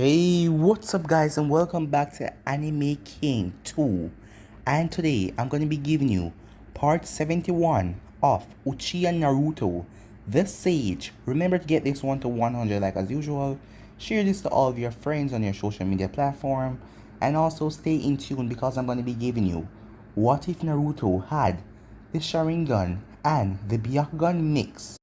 Hey, what's up guys, and welcome back to Anime King 2. And today I'm going to be giving you part 71 of Uchiha Naruto, the Sage. Remember to get this one to 100 like as usual. Share this to all of your friends on your social media platform. And also stay in tune because I'm going to be giving you what if Naruto had the Sharingan and the Byakugan mix.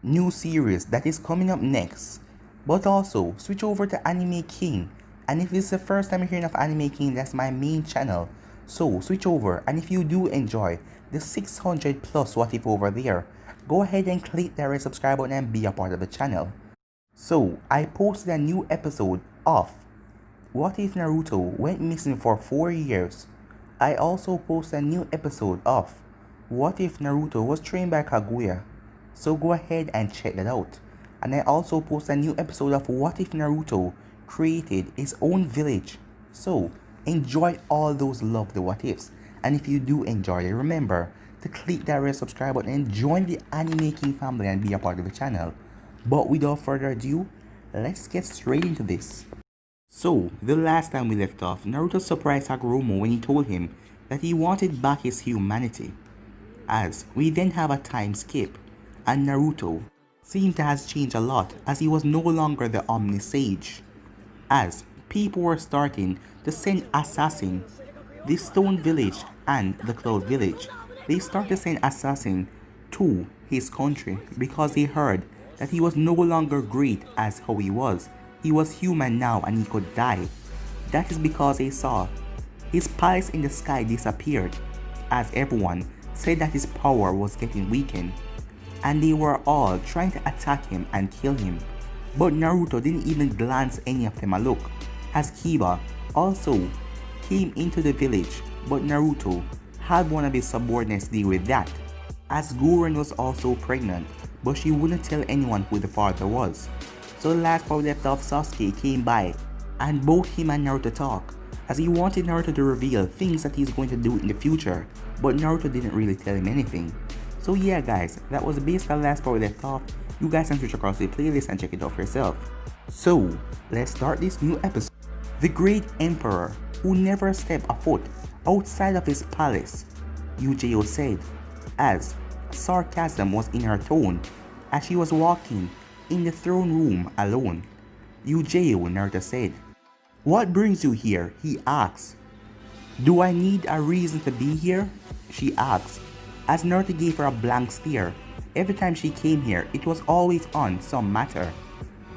New series that is coming up next. But also, switch over to Anime King. And if this is the first time you're hearing of Anime King, that's my main channel. So, switch over. And if you do enjoy the 600 plus what if over there, go ahead and click that red subscribe button and be a part of the channel. So, I posted a new episode of What If Naruto Went Missing for 4 Years. I also posted a new episode of What If Naruto Was Trained by Kaguya. So go ahead and check that out. And I also post a new episode of What If Naruto created his own village. So enjoy all those lovely what ifs. And if you do enjoy it, remember to click that red subscribe button and join the Anime King family and be a part of the channel. But without further ado, let's get straight into this. So, the last time we left off, Naruto surprised Hashirama when he told him that he wanted back his humanity. As we then have a time skip, and Naruto seemed to have changed a lot as he was no longer the Omni Sage. As people were starting to send assassins, the Stone Village and the Cloud Village, they started to send assassins to his country because they heard that he was no longer great as how he was. He was human now and he could die. That is because they saw his palace in the sky disappeared as everyone said that his power was getting weakened. And they were all trying to attack him and kill him. But Naruto didn't even glance any of them a look, as Kiba also came into the village, but Naruto had one of his subordinates deal with that, as Guren was also pregnant, but she wouldn't tell anyone who the father was. So the last part left off, Sasuke came by, and both him and Naruto talk, as he wanted Naruto to reveal things that he's going to do in the future, but Naruto didn't really tell him anything. So yeah guys, that was basically the last part we left off. You guys can switch across the playlist and check it out for yourself. So, let's start this new episode. The great emperor, who never stepped a foot outside of his palace, Uchiha said, as sarcasm was in her tone as she was walking in the throne room alone. Uchiha, Naruto said. What brings you here? He asked. Do I need a reason to be here? She asked. As Naruto gave her a blank stare. Every time she came here, it was always on some matter.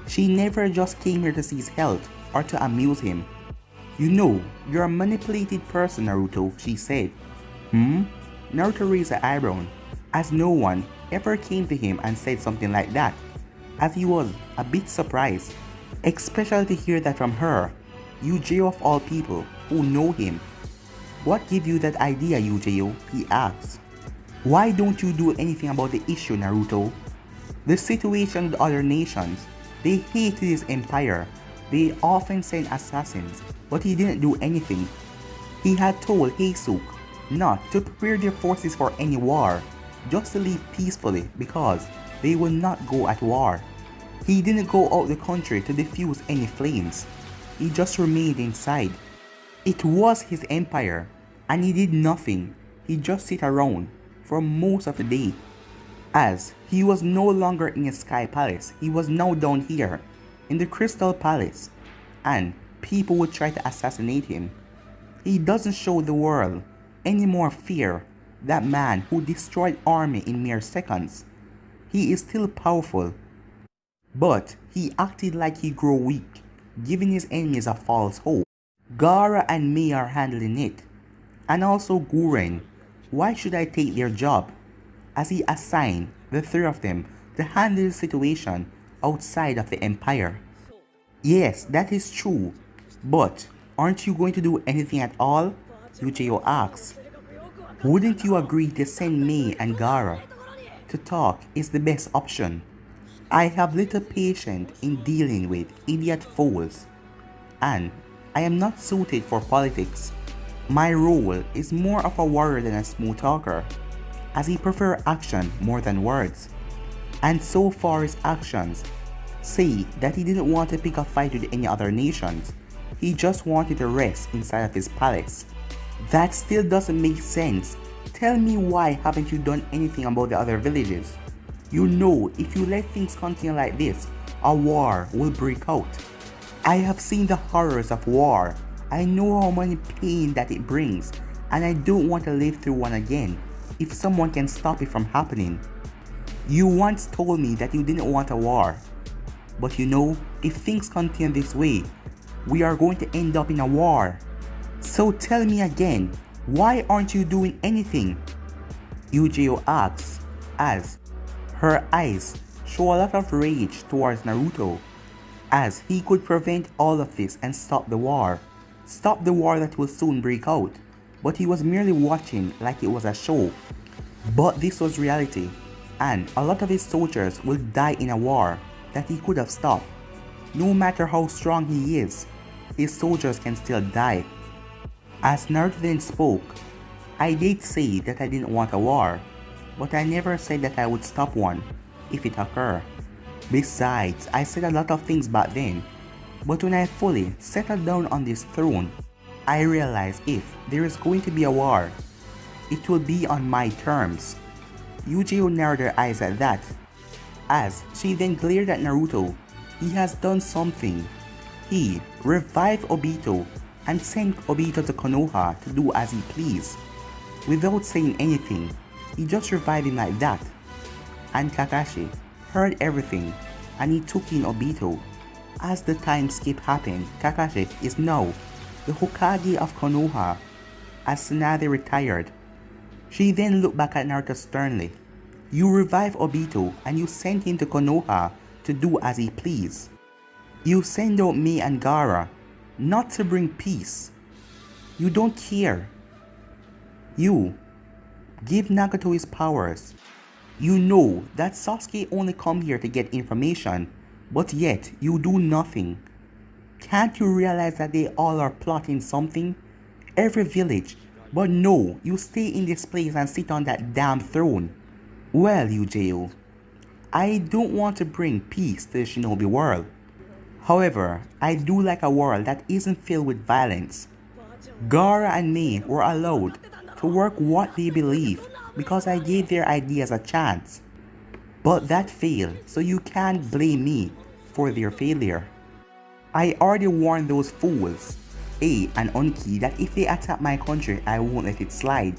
She never just came here to see his health or to amuse him. You know, you're a manipulated person, Naruto, she said. Naruto raised an eyebrow, as no one ever came to him and said something like that, as he was a bit surprised, especially to hear that from her, Uchiha of all people who know him. What gave you that idea, Uchiha? He asked. Why don't you do anything about the issue, Naruto? The situation with other nations, they hated his empire. They often sent assassins, but he didn't do anything. He had told Heisuke not to prepare their forces for any war, just to leave peacefully because they would not go at war. He didn't go out the country to defuse any flames. He just remained inside. It was his empire, and he did nothing. He just sit around for most of the day, as he was no longer in his Sky Palace. He was now down here in the Crystal Palace, and people would try to assassinate him. He doesn't show the world any more fear, that man who destroyed army in mere seconds. He is still powerful, but he acted like he grew weak, giving his enemies a false hope. Gaara and Mei are handling it, and also Guren. Why should I take their job? As he assigned the three of them to handle the situation outside of the empire. Yes, that is true, but aren't you going to do anything at all? Uchiha asked. Wouldn't you agree to send Mei and Gaara? To talk is the best option. I have little patience in dealing with idiot fools, and I am not suited for politics. My role is more of a warrior than a smooth talker, as he prefers action more than words, and so far his actions say that he didn't want to pick a fight with any other nations. He just wanted to rest inside of his palace. That still doesn't make sense. Tell me, why haven't you done anything about the other villages? You know, if you let things continue like this, a war will break out. I have seen the horrors of war. I know how much pain that it brings, and I don't want to live through one again if someone can stop it from happening. You once told me that you didn't want a war. But you know, if things continue this way, we are going to end up in a war. So tell me again, why aren't you doing anything? Uchiha asks, as her eyes show a lot of rage towards Naruto, as he could prevent all of this and stop the war. Stop the war that will soon break out. But he was merely watching like it was a show. But this was reality, and a lot of his soldiers will die in a war that he could have stopped. No matter how strong he is, his soldiers can still die. As Naruto then spoke, I did say that I didn't want a war, but I never said that I would stop one if it occurred. Besides, I said a lot of things back then, but when I fully settled down on this throne, I realized if there is going to be a war, it will be on my terms. Uchiha narrowed her eyes at that, as she then glared at Naruto. He has done something. He revived Obito and sent Obito to Konoha to do as he pleased. Without saying anything, he just revived him like that. And Kakashi heard everything, and he took in Obito. As the time skip happened, Kakashi is now the Hokage of Konoha, as Tsunade retired. She then looked back at Naruto sternly. You revived Obito and you sent him to Konoha to do as he pleased. You send out me and Gaara not to bring peace. You don't care. You give Nagato his powers. You know that Sasuke only come here to get information, but yet you do nothing. Can't you realize that they all are plotting something? Every village. But no, you stay in this place and sit on that damn throne. Well, Uchiha, I don't want to bring peace to the shinobi world. However, I do like a world that isn't filled with violence. Gaara and Mei were allowed to work what they believe because I gave their ideas a chance. But that failed, so you can't blame me for their failure. I already warned those fools, A and Unki, that if they attack my country, I won't let it slide.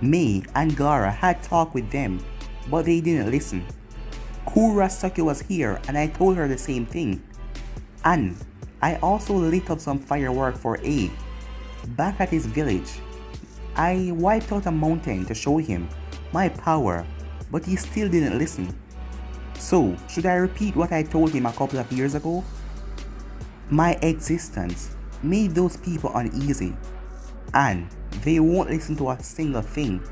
Mei and Gaara had talked with them, but they didn't listen. Kurosaki was here and I told her the same thing. And I also lit up some firework for A. Back at his village, I wiped out a mountain to show him my power, but he still didn't listen. So, should I repeat what I told him a couple of years ago? My existence made those people uneasy, and they won't listen to a single thing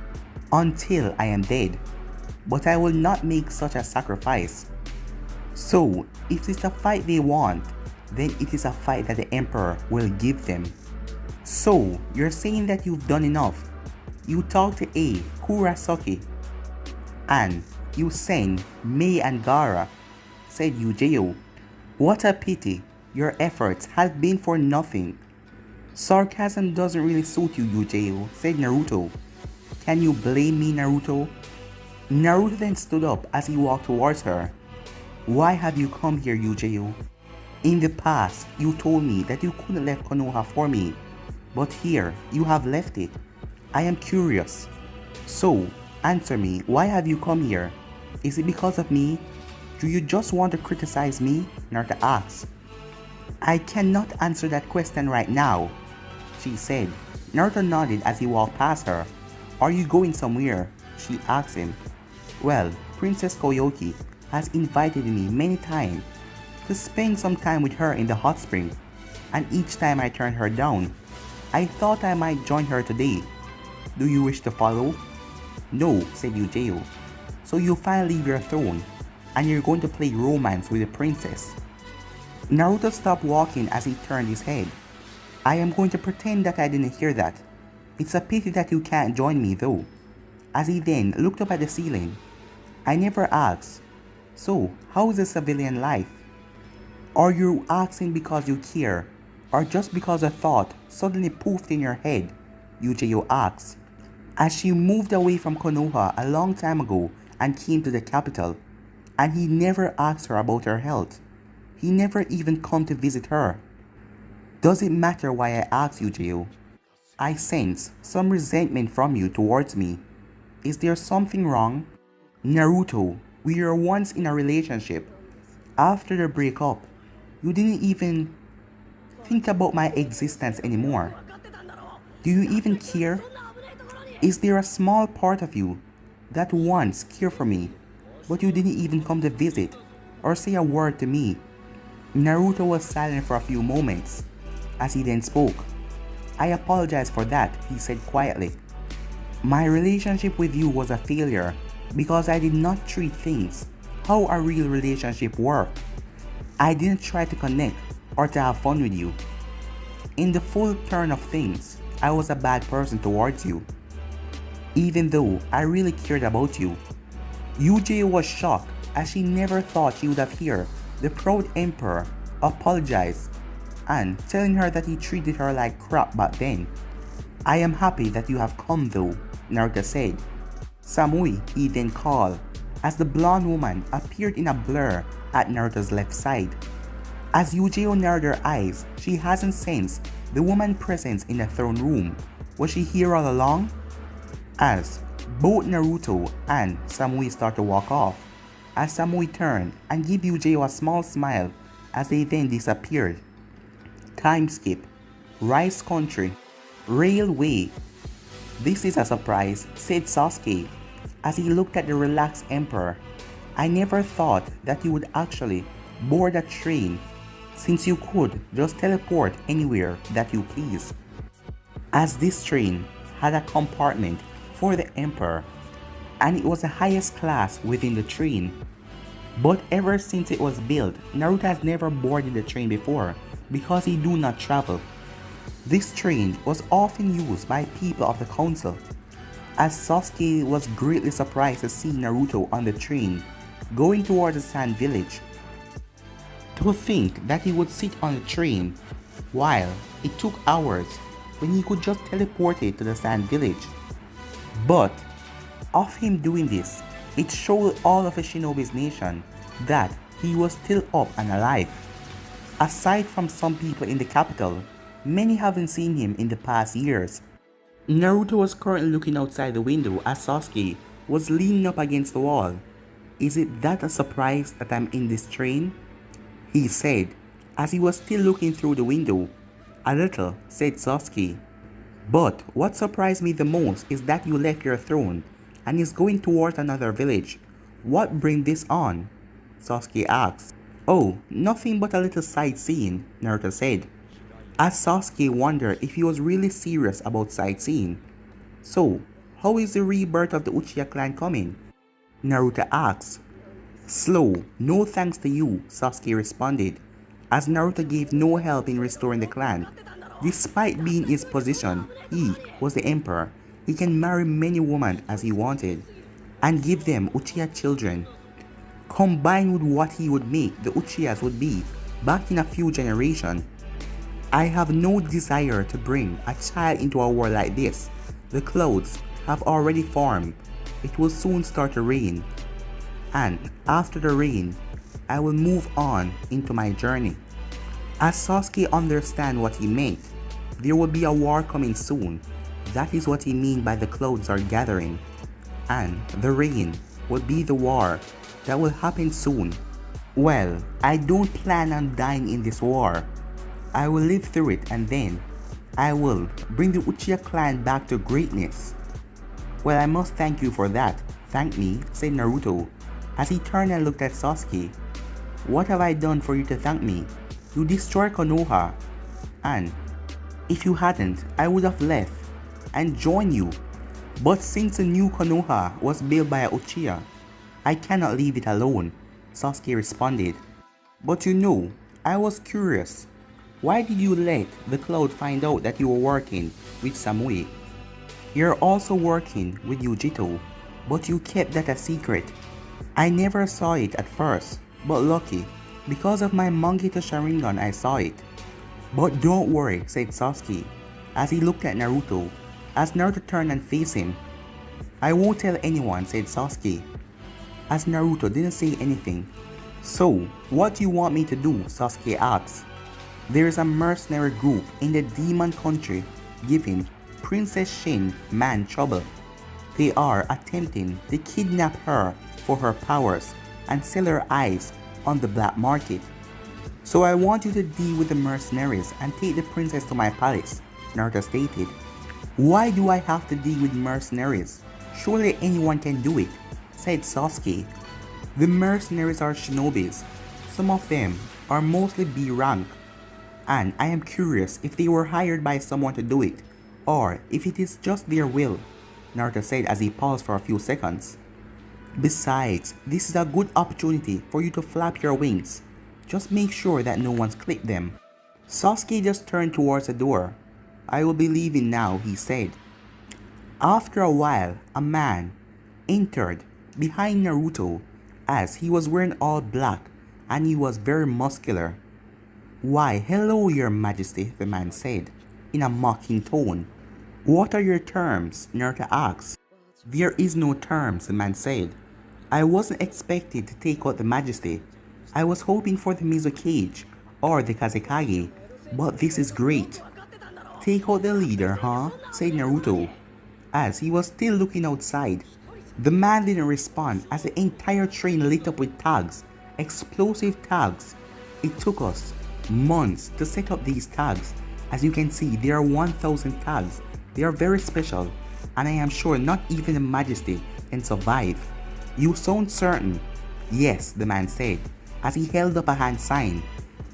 until I am dead. But I will not make such a sacrifice. So, if it's a fight they want, then it is a fight that the Emperor will give them. So, you're saying that you've done enough. You talk to A, Kurosaki, and you send Mei and Gaara, said Uchiha. What a pity, your efforts have been for nothing. Sarcasm doesn't really suit you, Uchiha, said Naruto. Can you blame me, Naruto? Naruto then stood up as he walked towards her. Why have you come here, Uchiha? In the past, you told me that you couldn't leave Konoha for me, but here, you have left it. I am curious. So, answer me, why have you come here? Is it because of me? Do you just want to criticize me? Naruto asked. I cannot answer that question right now, she said. Naruto nodded as he walked past her. Are you going somewhere? She asked him. Well, Princess Koyoki has invited me many times to spend some time with her in the hot spring, and each time I turned her down. I thought I might join her today. Do you wish to follow? No, said Uchiha. So you finally leave your throne, and you're going to play romance with the princess. Naruto stopped walking as he turned his head. I am going to pretend that I didn't hear that. It's a pity that you can't join me though. As he then looked up at the ceiling. I never asked, So, how is a civilian life? Are you asking because you care, or just because a thought suddenly poofed in your head? Uchiha asks. As she moved away from Konoha a long time ago and came to the capital, and he never asked her about her health. He never even come to visit her. Does it matter why I asked you, Geo? I sense some resentment from you towards me. Is there something wrong? Naruto, we were once in a relationship. After the breakup, you didn't even think about my existence anymore. Do you even care? Is there a small part of you that once cared for me, but you didn't even come to visit or say a word to me? Naruto was silent for a few moments, as he then spoke. I apologize for that, he said quietly. My relationship with you was a failure because I did not treat things how a real relationship worked. I didn't try to connect or to have fun with you. In the full turn of things, I was a bad person towards you, even though I really cared about you. Uchiha was shocked as she never thought she would have heard the proud emperor apologize and telling her that he treated her like crap back then. I am happy that you have come though, Naruto said. Samui, he then called, as the blonde woman appeared in a blur at Naruto's left side. As Uchiha narrowed her eyes, she hasn't sensed the woman's presence in the throne room. Was she here all along? As both Naruto and Samui start to walk off, as Samui turned and gave Uchiha a small smile as they then disappeared. Time skip. Rice country. Railway. This is a surprise, said Sasuke as he looked at the relaxed emperor. I never thought that you would actually board a train since you could just teleport anywhere that you please. As this train had a compartment for the emperor and it was the highest class within the train. But ever since it was built, Naruto has never boarded the train before because he do not travel. This train was often used by people of the council, as Sasuke was greatly surprised to see Naruto on the train going towards the sand village. To think that he would sit on the train while it took hours when he could just teleport it to the sand village. But of him doing this, it showed all of the shinobi's nation that he was still up and alive. Aside from some people in the capital, many haven't seen him in the past years. Naruto was currently looking outside the window as Sasuke was leaning up against the wall. Is it that a surprise that I'm in this train? He said as he was still looking through the window. A little, said Sasuke. But what surprised me the most is that you left your throne and is going towards another village. What brings this on? Sasuke asked. Oh, nothing but a little sightseeing, Naruto said, as Sasuke wondered if he was really serious about sightseeing. So, how is the rebirth of the Uchiha clan coming? Naruto asked. Slow, no thanks to you, Sasuke responded, as Naruto gave no help in restoring the clan. Despite being in his position, he was the emperor. He can marry many women as he wanted, and give them Uchiha children. Combined with what he would make the Uchihas would be back in a few generations. I have no desire to bring a child into a world like this. The clouds have already formed. It will soon start to rain. And after the rain, I will move on into my journey. As Sasuke understand what he meant, there will be a war coming soon. That is what he mean by the clouds are gathering. And the rain will be the war that will happen soon. Well, I don't plan on dying in this war. I will live through it and then I will bring the Uchiha clan back to greatness. Well, I must thank you for that. Thank me, said Naruto, as he turned and looked at Sasuke. What have I done for you to thank me? You destroyed Konoha, and if you hadn't, I would have left and joined you. But since the new Konoha was built by a Uchiha, I cannot leave it alone, Sasuke responded. But you know, I was curious. Why did you let the cloud find out that you were working with Samui? You're also working with Yujito, but you kept that a secret. I never saw it at first, but lucky, because of my monkey to sharingan I saw it. But don't worry, said Sasuke, as he looked at Naruto, as Naruto turned and faced him. I won't tell anyone, said Sasuke, as Naruto didn't say anything. So, what do you want me to do? Sasuke asked. There is a mercenary group in the demon country giving Princess Shin man trouble. They are attempting to kidnap her for her powers and sell her eyes on the black market. So I want you to deal with the mercenaries and take the princess to my palace, Naruto stated. Why do I have to deal with mercenaries? Surely anyone can do it, said Sasuke. The mercenaries are shinobis. Some of them are mostly B rank, and I am curious if they were hired by someone to do it, or if it is just their will, Naruto said as he paused for a few seconds. Besides, this is a good opportunity for you to flap your wings. Just make sure that no one's clipped them. Sasuke just turned towards the door. I will be leaving now, he said. After a while, a man entered behind Naruto as he was wearing all black and he was very muscular. Why, hello, your majesty, the man said in a mocking tone. What are your terms? Naruto asked. There is no terms, the man said. I wasn't expected to take out the majesty. I was hoping for the Mizukage or the Kazekage, but this is great. Take out the leader, huh? Said Naruto, as he was still looking outside. The man didn't respond as the entire train lit up with tags, explosive tags. It took us months to set up these tags. As you can see, there are 1,000 tags. They are very special, and I am sure not even the majesty can survive. You sound certain? Yes, the man said, as he held up a hand sign,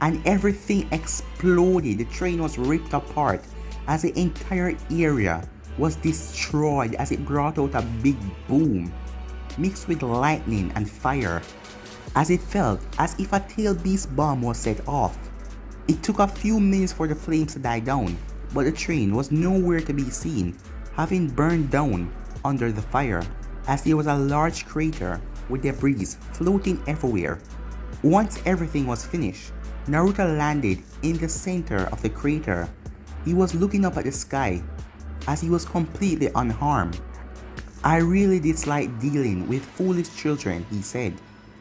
and everything exploded. The train was ripped apart as the entire area was destroyed as it brought out a big boom, mixed with lightning and fire, as it felt as if a tail beast bomb was set off. It took a few minutes for the flames to die down, but the train was nowhere to be seen, having burned down under the fire, as there was a large crater with debris floating everywhere. Once everything was finished, Naruto landed in the center of the crater. He was looking up at the sky as he was completely unharmed. I really dislike dealing with foolish children, he said,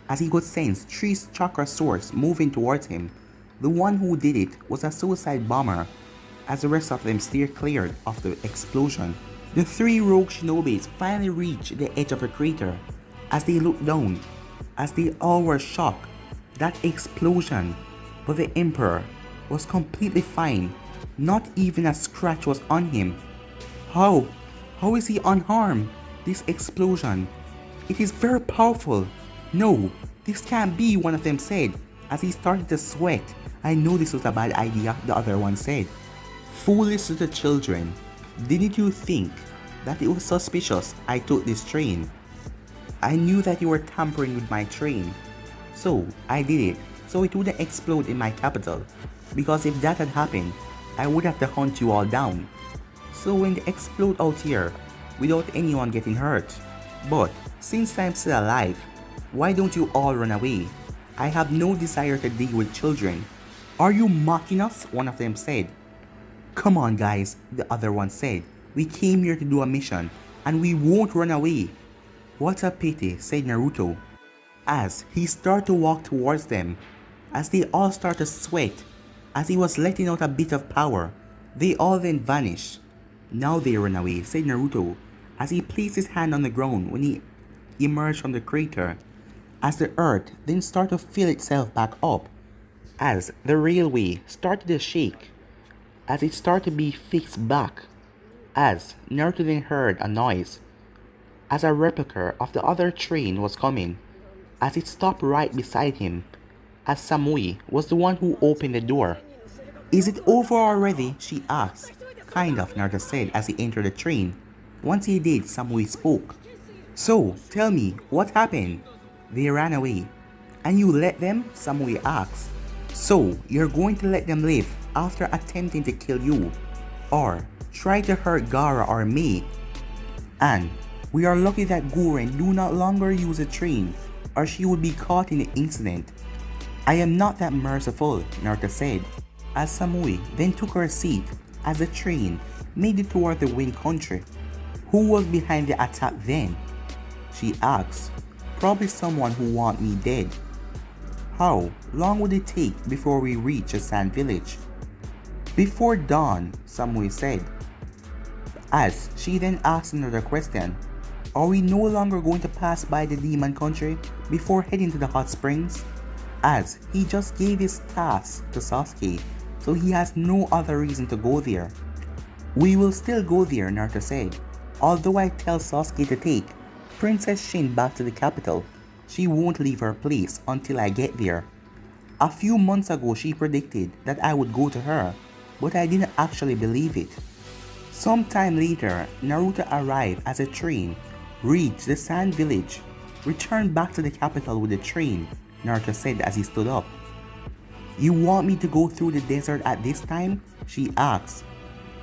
as he could sense three chakra swords moving towards him. The one who did it was a suicide bomber, as the rest of them steered clear of the explosion. The three rogue shinobis finally reached the edge of the crater. As they looked down, as they all were shocked, that explosion, but the Emperor was completely fine. Not even a scratch was on him. How is he unharmed? This explosion, it is very powerful. No, this can't be, one of them said, as he started to sweat. I know this was a bad idea, the other one said. Foolish little children, didn't you think that it was suspicious I took this train? I knew that you were tampering with my train. So I did it, so it wouldn't explode in my capital, because if that had happened, I would have to hunt you all down. So when they explode out here, without anyone getting hurt. But since I'm still alive, why don't you all run away? I have no desire to deal with children. Are you mocking us? One of them said. Come on guys, the other one said. We came here to do a mission, and we won't run away. What a pity, said Naruto, as he started to walk towards them, as they all started to sweat, as he was letting out a bit of power. They all then vanished. Now they run away, said Naruto, as he placed his hand on the ground when he emerged from the crater, as the earth then started to fill itself back up, as the railway started to shake, as it started to be fixed back, as Naruto then heard a noise, as a replica of the other train was coming, as it stopped right beside him, as Samui was the one who opened the door. Is it over already? She asked. Kind of, Naruto said as he entered the train. Once he did, Samui spoke. So, tell me, what happened? They ran away. And you let them? Samui asked. So, you're going to let them live after attempting to kill you, or try to hurt Gaara or me? And we are lucky that Guren do not longer use a train, or she would be caught in the incident. I am not that merciful, Naruto said, as Samui then took her seat as the train made it toward the wind country. Who was behind the attack then? She asked. Probably someone who want me dead. How long would it take before we reach a sand village? Before dawn, Samui said. As she then asked another question. Are we no longer going to pass by the demon country before heading to the hot springs? As he just gave his task to Sasuke, so he has no other reason to go there. We will still go there, Naruto said. Although I tell Sasuke to take Princess Shin back to the capital, she won't leave her place until I get there. A few months ago she predicted that I would go to her, but I didn't actually believe it. Sometime later, Naruto arrived as a train reached the sand village. Returned back to the capital with the train, Naruto said as he stood up. You want me to go through the desert at this time? She asked.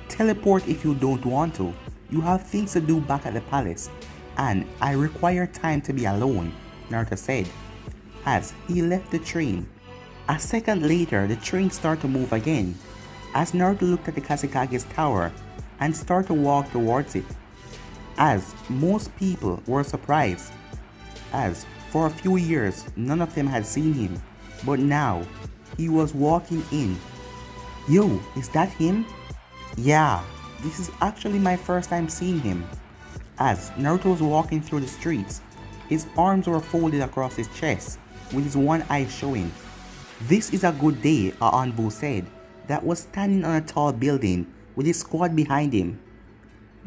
Teleport if you don't want to. You have things to do back at the palace, and I require time to be alone, Naruto said, as he left the train. A second later, the train started to move again, as Naruto looked at the Kazekage's tower and started to walk towards it. As most people were surprised, as for a few years none of them had seen him, but now he was walking in. Yo, is that him? Yeah, this is actually my first time seeing him. As Naruto was walking through the streets, his arms were folded across his chest with his one eye showing. This is a good day, a Anbu said, that was standing on a tall building with his squad behind him.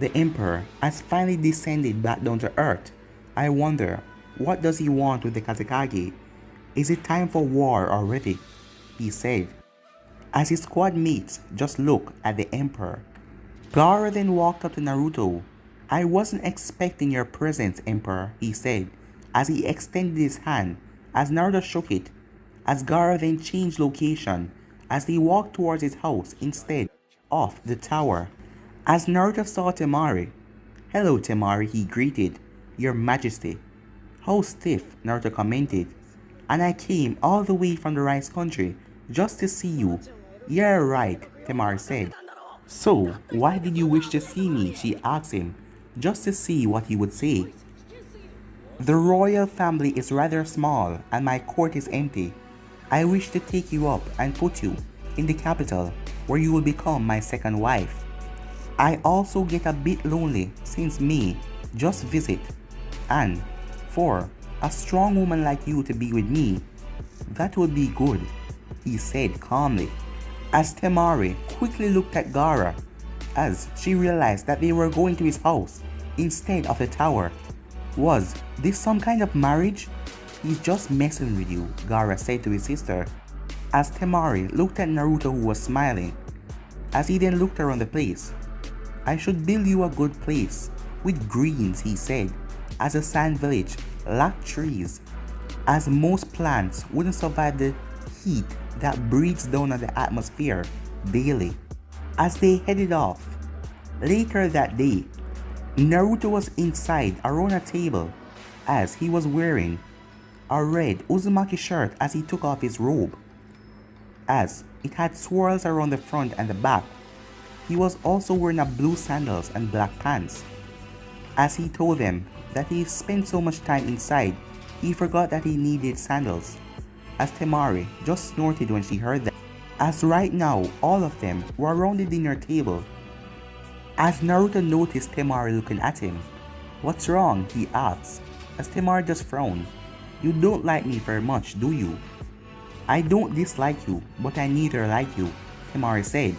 The Emperor has finally descended back down to earth. I wonder, what does he want with the Kazekage? Is it time for war already? He said, as his squad mates just looked at the Emperor. Gaara then walked up to Naruto. I wasn't expecting your presence, Emperor, he said, as he extended his hand, as Naruto shook it, as Gaara then changed location, as they walked towards his house instead of the tower. As Naruto saw Temari. Hello Temari, he greeted, Your Majesty. How stiff, Naruto commented. And I came all the way from the rice country just to see you. Yeah, right, Temari said. So, why did you wish to see me? She asked him, just to see what he would say. The royal family is rather small and my court is empty. I wish to take you up and put you in the capital where you will become my second wife. I also get a bit lonely since me just visit, and for a strong woman like you to be with me, that would be good, he said calmly, as Temari quickly looked at Gaara as she realized that they were going to his house instead of the tower. Was this some kind of marriage? He's just messing with you, Gaara said to his sister, as Temari looked at Naruto who was smiling, as he then looked around the place. I should build you a good place with greens, he said, as the sand village lacked trees, as most plants wouldn't survive the heat that breathes down on the atmosphere daily. As they headed off, later that day, Naruto was inside around a table as he was wearing a red Uzumaki shirt as he took off his robe, as it had swirls around the front and the back. He was also wearing a blue sandals and black pants. As he told them that he spent so much time inside, he forgot that he needed sandals, as Temari just snorted when she heard that, as right now all of them were around the dinner table. As Naruto noticed Temari looking at him. What's wrong? He asked, as Temari just frowned. You don't like me very much, do you? I don't dislike you, but I neither like you, Temari said,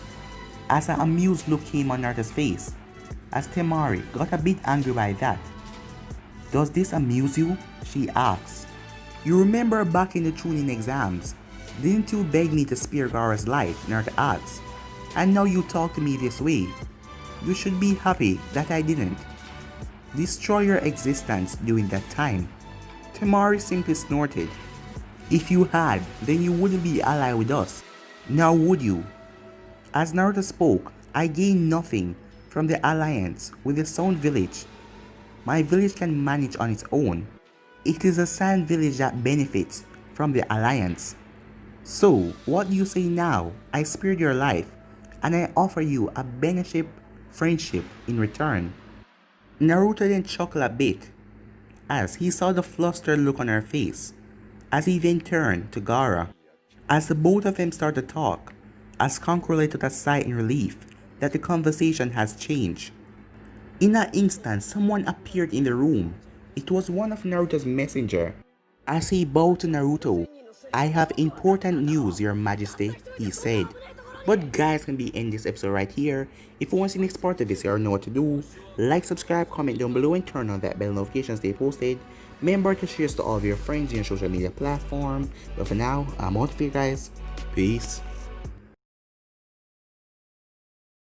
as an amused look came on Naruto's face, as Temari got a bit angry by that. Does this amuse you? She asked. You remember back in the Chunin exams, didn't you beg me to spare Gaara's life? Naruto asked. And now you talk to me this way. You should be happy that I didn't destroy your existence during that time. Temari simply snorted. If you had, then you wouldn't be allied with us. Now would you? As Naruto spoke, I gained nothing from the alliance with the Sound Village. My village can manage on its own. It is a sand village that benefits from the alliance. So, what do you say now? I spared your life, and I offer you a benefit friendship in return. Naruto then chuckled a bit as he saw the flustered look on her face, as he then turned to Gaara. As the both of them started to talk, as Kankuro let out a sigh in relief that the conversation has changed. In that instant, someone appeared in the room. It was one of Naruto's messenger. As he bowed to Naruto, I have important news, Your Majesty, he said. But guys, can be end this episode right here. If you want to see the next part of this, you already know what to do. Like, subscribe, comment down below, and turn on that bell notification stay posted. Remember to share this to all of your friends in your social media platform. But for now, I'm out of here, guys. Peace.